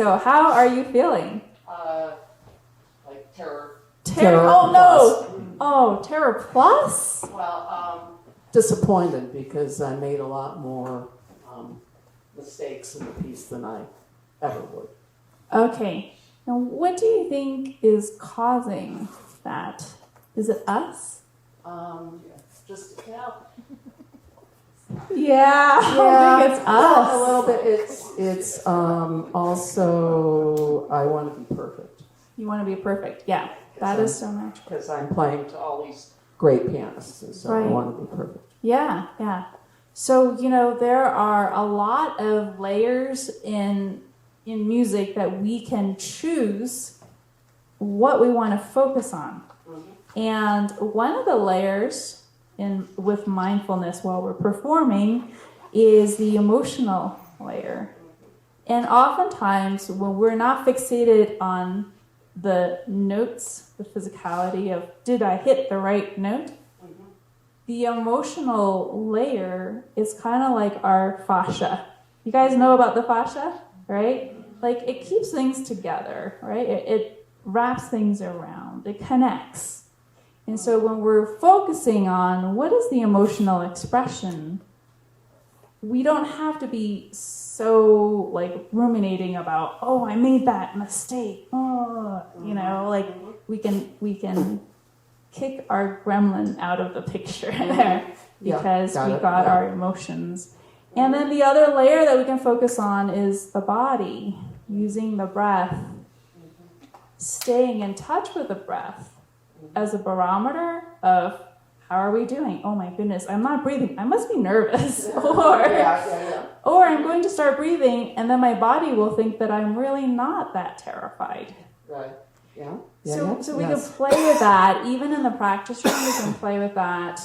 So how are you feeling? Like terror. Terror? Oh no! Oh, terror plus? Well, disappointed because I made a lot more mistakes in the piece than I ever would. Okay. Now, what do you think is causing that? Is it us? Just yeah. Yeah, I think it's us. A little bit. It's also I want to be perfect. You want to be perfect. Yeah, that is so natural. Because I'm playing to all these great pianists, and so I want to be perfect. Yeah, yeah. So, you know, there are a lot of layers in music that we can choose what we want to focus on. Mm-hmm. And one of the layers with mindfulness while we're performing is the emotional layer. And oftentimes when we're not fixated on the notes, the physicality of did I hit the right note, the emotional layer is kind of like our fascia. You guys know about the fascia, right? Like it keeps things together, right? It wraps things around, it connects. And so when we're focusing on what is the emotional expression, we don't have to be so like ruminating about, oh, I made that mistake. Oh, you know, like we can kick our gremlin out of the picture there because we got our emotions. And then the other layer that we can focus on is the body, using the breath, staying in touch with the breath as a barometer of how are we doing? Oh my goodness, I'm not breathing. I must be nervous. Or I'm going to start breathing and then my body will think that I'm really not that terrified. Right. Yeah. So we can play with that. Even in the practice room, we can play with that.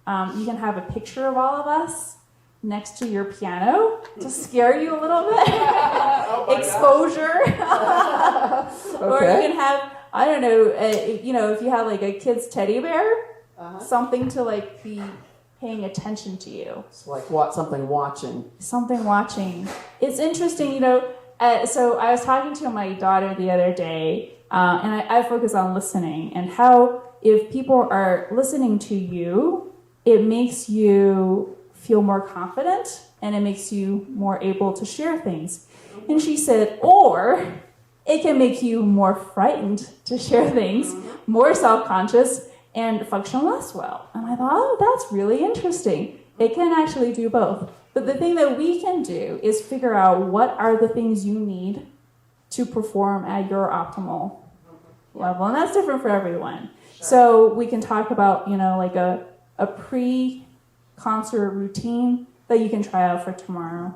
You can have a picture of all of us next to your piano to scare you a little bit. Exposure. Or you can have, I don't know, if you have like a kid's teddy bear, something to like be paying attention to you. It's like something watching. Something watching. It's interesting, so I was talking to my daughter the other day, and I focus on listening and how if people are listening to you, it makes you feel more confident and it makes you more able to share things. And she said, or it can make you more frightened to share things, more self-conscious, and function less well. And I thought, oh, that's really interesting. It can actually do both. But the thing that we can do is figure out what are the things you need to perform at your optimal level. And that's different for everyone. Sure. So we can talk about, like a pre-concert routine that you can try out for tomorrow.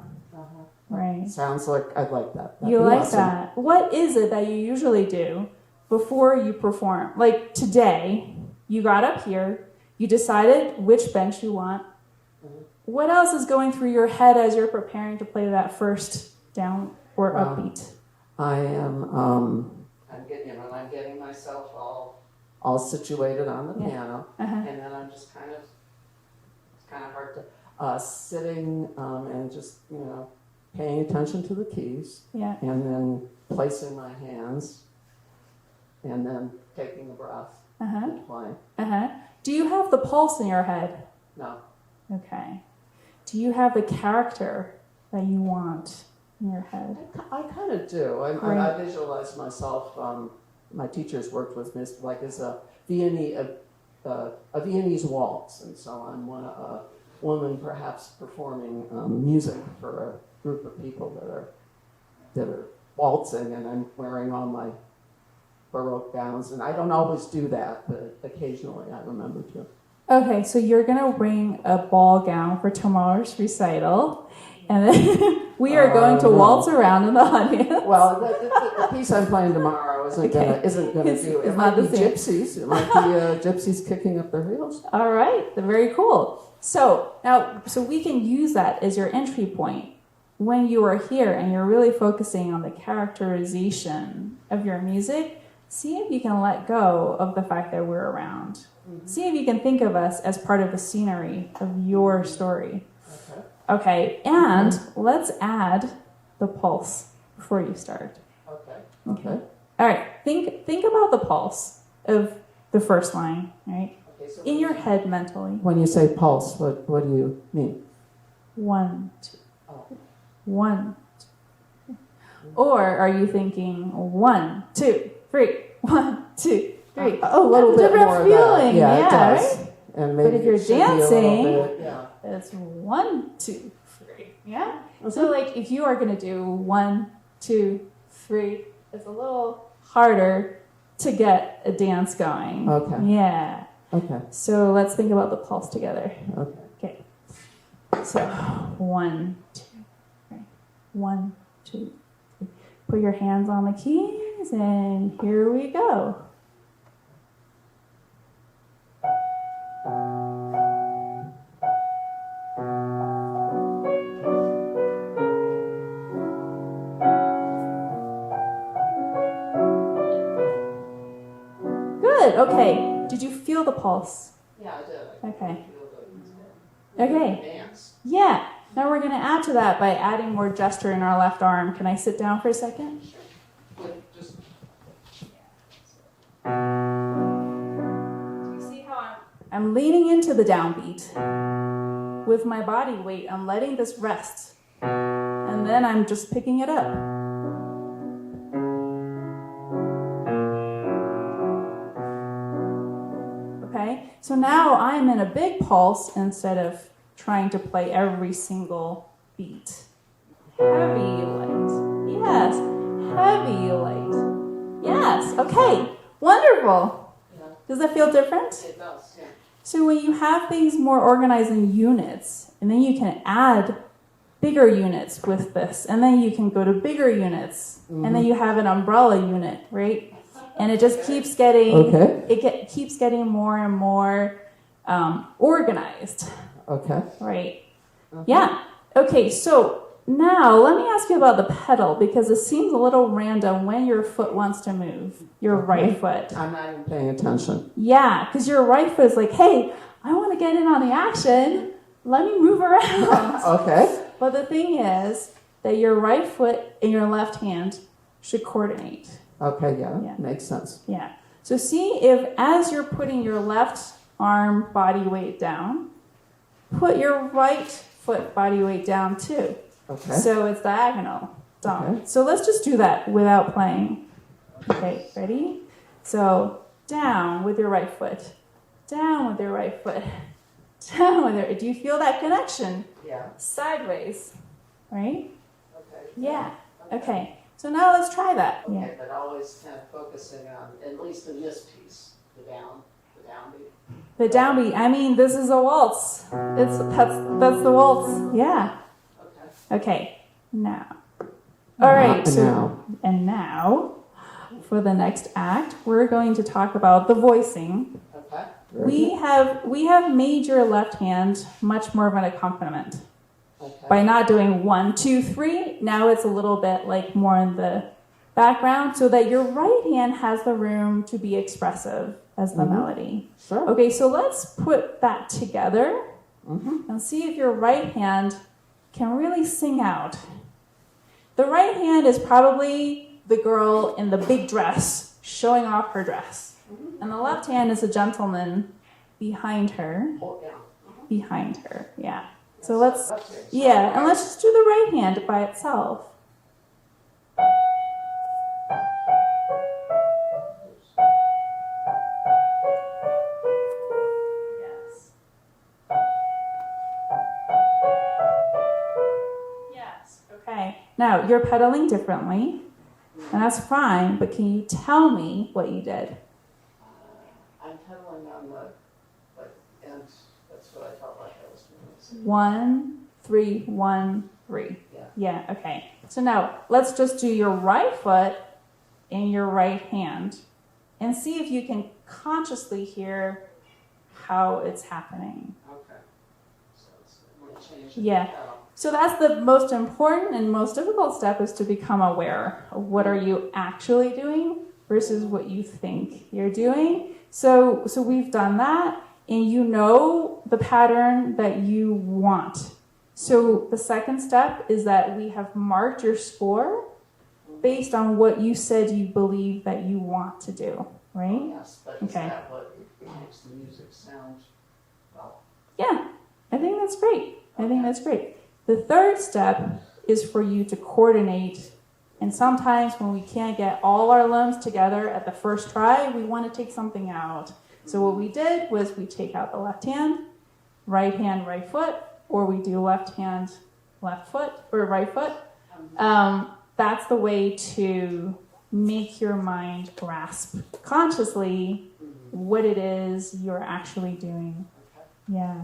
Right. Sounds like I'd like that. You like awesome. That. What is it that you usually do before you perform? Like today, you got up here, you decided which bench you want. What else is going through your head as you're preparing to play that first down or upbeat? I am. I'm getting myself all situated on the piano, and then I'm just it's kind of hard to sitting and just paying attention to the keys, and then placing my hands, and then taking the breath and playing. Do you have the pulse in your head? No. Okay. Do you have the character that you want in your head? I kind of do. I visualize myself. My teachers worked with me as a Viennese waltz, and so I'm a woman perhaps performing music for a group of people that are waltzing, and I'm wearing all my Baroque gowns, and I don't always do that, but occasionally I remember to. Okay, so you're going to bring a ball gown for tomorrow's recital, and then we are going to waltz around in the audience. Well, the piece I'm playing tomorrow isn't going to do. It might be gypsies. It might be gypsies kicking up their heels. All right, very cool. So we can use that as your entry point. When you are here and you're really focusing on the characterization of your music, see if you can let go of the fact that we're around. See if you can think of us as part of the scenery of your story. Okay, and let's add the pulse before you start. Okay. All right. Think about the pulse of the first line, right? Okay, so In your head mentally. when you say pulse, what do you mean? 1, 2. Oh. 1, 2. Or are you thinking 1, 2, 3? 1, 2, 3. A little bit different more feeling. Of that. Yeah, it does. Right? And maybe But if you're it should be a little dancing, bit, yeah. it's 1, 2, 3. Yeah? So like if you are going to do 1, 2, 3, it's a little harder to get a dance going. Okay. Yeah. Okay. So let's think about the pulse together. Okay. So 1, 2, 3. 1, 2, 3. Put your hands on the keys and here we go. Good. Okay. Did you feel the pulse? Yeah, I did. Okay. I feel Okay. dance. Yeah. Now we're going to add to that by adding more gesture in our left arm. Can I sit down for a second? Just You see how I'm leaning into the downbeat. With my body weight, I'm letting this rest. And then I'm just picking it up. Okay? So now I'm in a big pulse instead of trying to play every single beat. Heavy light. Yes. Heavy light. Yes. Okay. Wonderful. Yeah. Does that feel different? It does, yeah. So when you have things more organized in units, and then you can add bigger units with this, and then you can go to bigger units, and then you have an umbrella unit, right? And it just keeps getting keeps getting more and more organized. Okay. Right. Yeah. Okay, so now let me ask you about the pedal because it seems a little random when your foot wants to move, your right foot. I'm not even paying attention. Yeah, because your right foot is like, hey, I want to get in on the action. Let me move around. Okay. But the thing is that your right foot and your left hand should coordinate. Okay, yeah. Yeah. Makes sense. Yeah. So see if as you're putting your left arm body weight down, put your right foot body weight down too. Okay. So it's diagonal down. Okay. So let's just do that without playing. Okay, ready? So down with your right foot. Down with your right foot. Down with your... Do you feel that connection? Yeah. Sideways. Right? Okay. Yeah. Okay. So now let's try that. Okay, Yeah. but always kind of focusing on, at least in this piece, the downbeat. The downbeat. I mean, this is a waltz. That's the waltz. Yeah. Okay. Okay. Now. All right. So Now. and now, for the next act, we're going to talk about the voicing. Okay. We have made your left hand much more of an accompaniment. Okay. By not doing 1, 2, 3, now it's a little bit like more in the background so that your right hand has the room to be expressive as the melody. Sure. Okay, so let's put that together and see if your right hand can really sing out. The right hand is probably the girl in the big dress showing off her dress. And the left hand is a gentleman behind her. Oh, yeah. Behind her, yeah. So let's, Okay. yeah, and let's just do the right hand by itself. Yes. Yes, okay. Now, you're pedaling differently, and that's fine, but can you tell me what you did? I'm pedaling on the, and that's what I felt like I was doing. 1, 3, 1, 3. Yeah. Yeah, okay. So now let's just do your right foot in your right hand and see if you can consciously hear how it's happening. Okay. So I'm going to change it. Yeah. So that's the most important and most difficult step is to become aware of what are you actually doing versus what you think you're doing. So we've done that and you know the pattern that you want. So the second step is that we have marked your score based on what you said you believe that you want to do, right? Yes, but is that what makes the music sound well? Yeah, I think that's great. I think that's great. The third step is for you to coordinate. And sometimes when we can't get all our limbs together at the first try, we want to take something out. So what we did was we take out the left hand, right foot, or we do left hand, left foot, or right foot. That's the way to make your mind grasp consciously what it is you're actually doing. Yeah.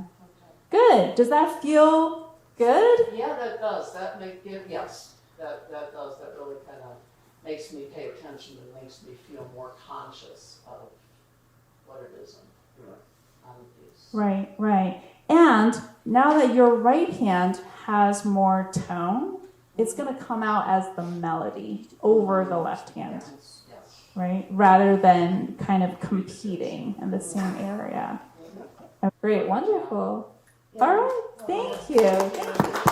Good. Does that feel good? Yeah, that does. That yes. That does. That really kind of makes me pay attention and makes me feel more conscious of what it is on the piece. Right, right. And now that your right hand has more tone, it's going to come out as the melody over the left hand, Yes. right? Rather than kind of competing in the same area. Great, wonderful. All right, thank you.